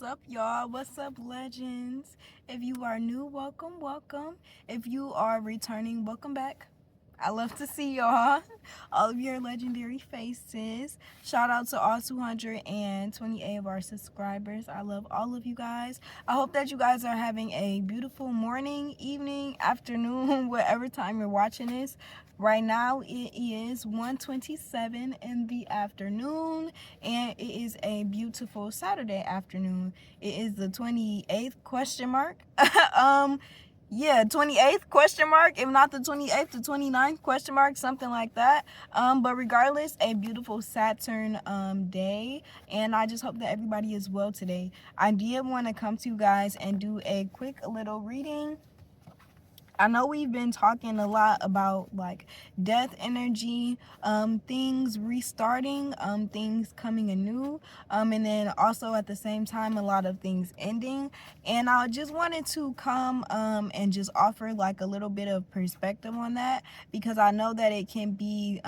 up, y'all? What's up, legends? If you are new, welcome. If you are returning, welcome back. I love to see y'all, all of your legendary faces. Shout out to all 228 of our subscribers. I love all of you guys. I hope that you guys are having a beautiful morning, evening, afternoon, whatever time you're watching this. Right now it is 1:27 in the afternoon, and it is a beautiful Saturday afternoon. It is the 28th question mark. Yeah, 28th question mark, if not the 28th, the 29th question mark, something like that. But regardless, a beautiful Saturn day, and I just hope that everybody is well today. I did want to come to you guys and do a quick little reading. I know we've been talking a lot about like death energy, things restarting, things coming anew, and then also at the same time a lot of things ending. And I just wanted to come and just offer like a little bit of perspective on that, because I know that it can be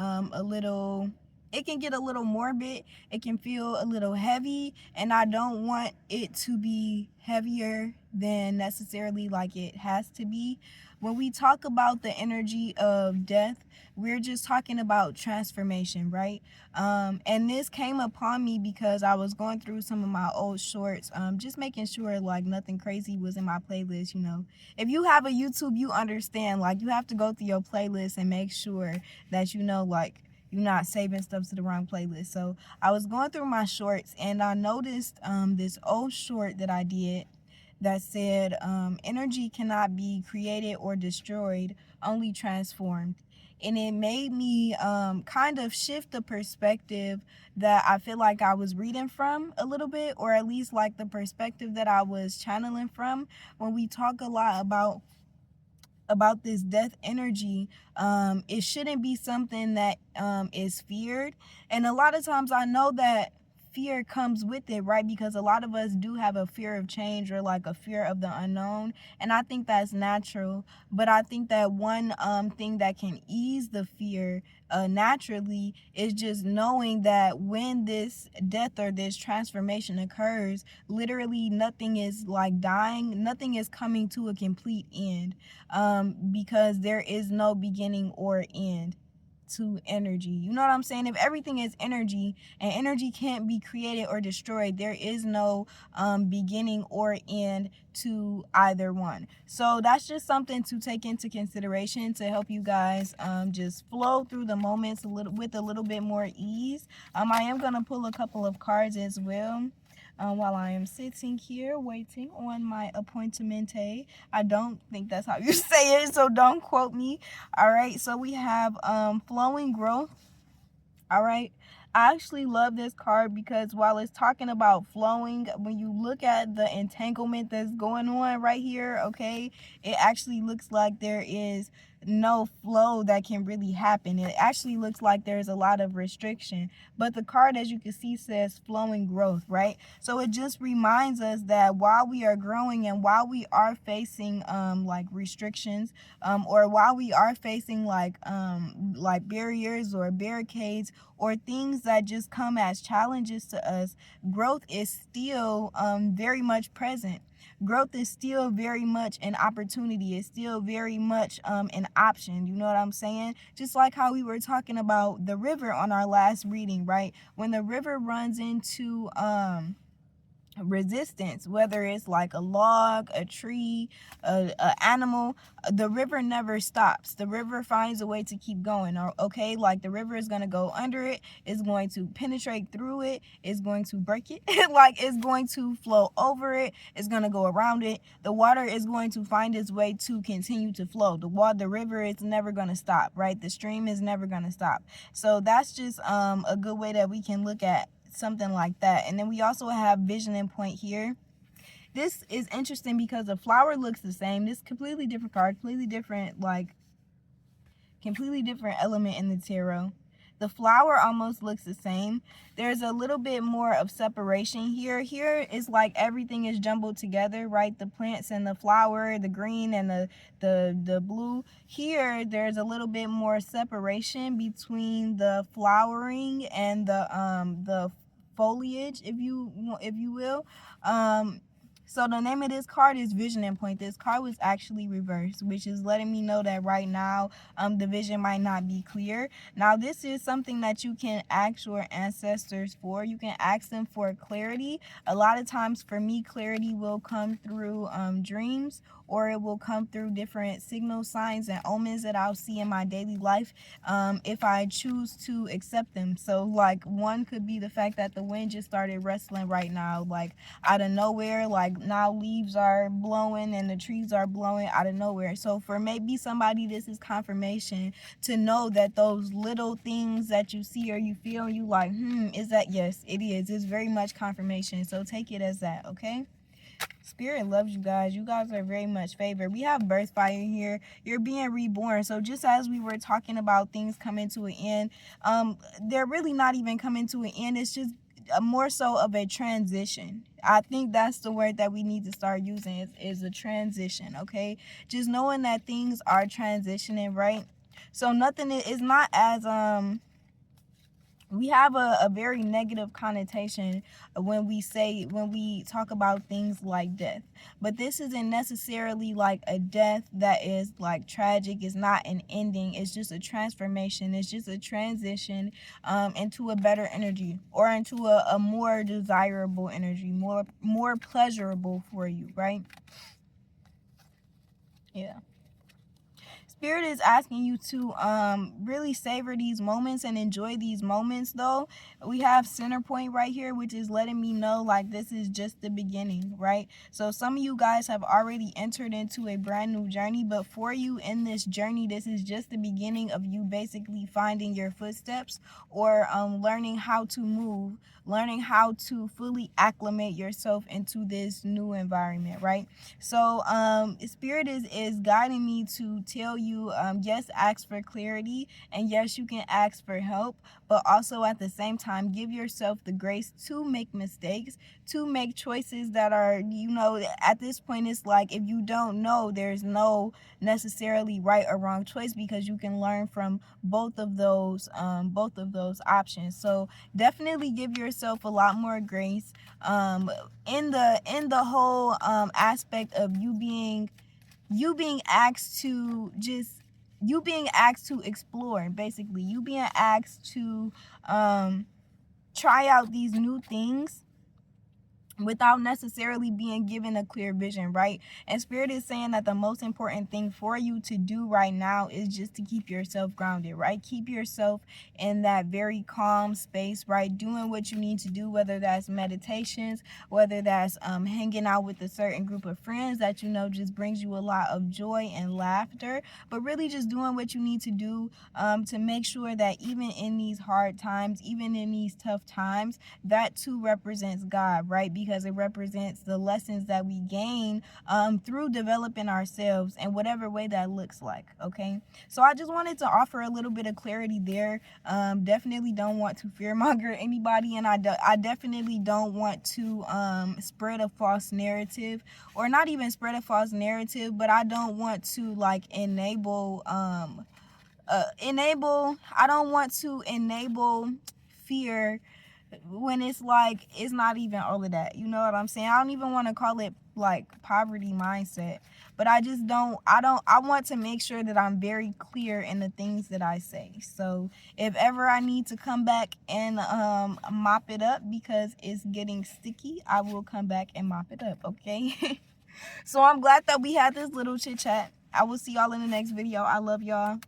it can get a little morbid, it can feel a little heavy, and I don't want it to be heavier than necessarily like it has to be. When we talk about the energy of death, we're just talking about transformation, right? And this came upon me because I was going through some of my old shorts, just making sure like nothing crazy was in my playlist. If you have a YouTube, you understand, like you have to go through your playlist and make sure that like you're not saving stuff to the wrong playlist. So I was going through my shorts and I noticed this old short that I did that said, energy cannot be created or destroyed, only transformed. And it made me kind of shift the perspective that I feel like I was reading from a little bit, or at least like the perspective that I was channeling from. When we talk a lot about this death energy, it shouldn't be something that is feared. And a lot of times I know that fear comes with it, right? Because a lot of us do have a fear of change, or like a fear of the unknown, and I think that's natural. But I think that one thing that can ease the fear naturally is just knowing that when this death or this transformation occurs, literally nothing is like dying, nothing is coming to a complete end, because there is no beginning or end to energy. You know what I'm saying? If everything is energy and energy can't be created or destroyed, there is no beginning or end to either one. So that's just something to take into consideration to help you guys just flow through the moments with a little bit more ease. I am gonna pull a couple of cards as well. While I am sitting here waiting on my appointmente. I don't think that's how you say it, so don't quote me. All right, so we have flowing growth. All right, I actually love this card because while it's talking about flowing, when you look at the entanglement that's going on right here, okay, it actually looks like there is no flow that can really happen. It actually looks like there's a lot of restriction, but the card, as you can see, says flowing growth, right? So it just reminds us that while we are growing and while we are facing like restrictions, or while we are facing like barriers or barricades or things that just come as challenges to us, growth is still very much present. Growth is still very much an opportunity. It's still very much an option. You know what I'm saying? Just like how we were talking about the river on our last reading, right? When the river runs into resistance, whether it's like a log, a tree, a animal, the river never stops. The river finds a way to keep going. Or okay, like the river is going to go under it, it's going to penetrate through it, it's going to break it, like it's going to flow over it, it's going to go around it. The water is going to find its way to continue to flow. The river is never going to stop, right? The stream is never going to stop. So that's just a good way that we can look at something like that. And then we also have vision and point here. This is interesting because the flower looks the same. This completely different card, completely different element in the tarot. The flower almost looks the same. There's a little bit more of separation here. Here is like everything is jumbled together, right? The plants and the flower, the green and the blue. Here, there's a little bit more separation between the flowering and the foliage, if you will. So the name of this card is Visioning Point. This card was actually reversed, which is letting me know that right now the vision might not be clear. Now this is something that you can ask your ancestors for. You can ask them for clarity. A lot of times for me, clarity will come through dreams, or it will come through different signal signs and omens that I'll see in my daily life if I choose to accept them. So like one could be the fact that the wind just started rustling right now, like out of nowhere. Like now leaves are blowing and the trees are blowing out of nowhere. So for maybe somebody, this is confirmation to know that those little things that you see or you feel, you like, is that? Yes, it is. It's very much confirmation. So take it as that, okay? Spirit loves you guys. You guys are very much favored. We have birth fire here. You're being reborn. So just as we were talking about things coming to an end, they're really not even coming to an end. It's just more so of a transition. I think that's the word that we need to start using is a transition, okay? Just knowing that things are transitioning, right? So nothing is not as we have a very negative connotation when we talk about things like death, but this isn't necessarily like a death that is like tragic. It's not an ending. It's just a transformation. It's just a transition into a better energy, or into a more desirable energy, more pleasurable for you, right? Yeah. Spirit is asking you to really savor these moments and enjoy these moments. Though we have center point right here, which is letting me know like this is just the beginning, right? So some of you guys have already entered into a brand new journey, but for you in this journey, this is just the beginning of you basically finding your footsteps, or learning how to move, learning how to fully acclimate yourself into this new environment, right? So Spirit is guiding me to tell you, yes, ask for clarity, and yes, you can ask for help, but also at the same time give yourself the grace to make mistakes, to make choices that are, at this point it's like if you don't know, there's no necessarily right or wrong choice, because you can learn from both of those options. So definitely give yourself a lot more grace in the whole aspect of you being asked to explore, basically you being asked to try out these new things without necessarily being given a clear vision, right? And Spirit is saying that the most important thing for you to do right now is just to keep yourself grounded, right? Keep yourself in that very calm space, right? Doing what you need to do, whether that's meditations, whether that's hanging out with a certain group of friends that just brings you a lot of joy and laughter, but really just doing what you need to do to make sure that even in these hard times, even in these tough times, that too represents God, right? Because it represents the lessons that we gain through developing ourselves in whatever way that looks like, okay? So I just wanted to offer a little bit of clarity there. Definitely don't want to fearmonger anybody, and I definitely don't want to spread a false narrative, or not even spread a false narrative, but I don't want to like enable I don't want to enable fear when it's like it's not even all of that. You know what I'm saying? I don't even want to call it like poverty mindset, but I want to make sure that I'm very clear in the things that I say. So if ever I need to come back and mop it up because it's getting sticky, I will come back and mop it up, okay? So I'm glad that we had this little chit chat. I will see y'all in the next video. I love y'all.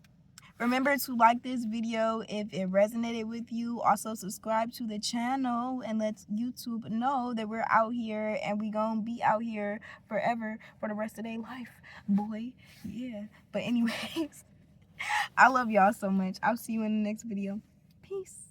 Remember to like this video if it resonated with you. Also subscribe to the channel and let YouTube know that we're out here, and we gonna be out here forever for the rest of their life, boy. Yeah. But anyways, I love y'all so much. I'll see you in the next video. Peace.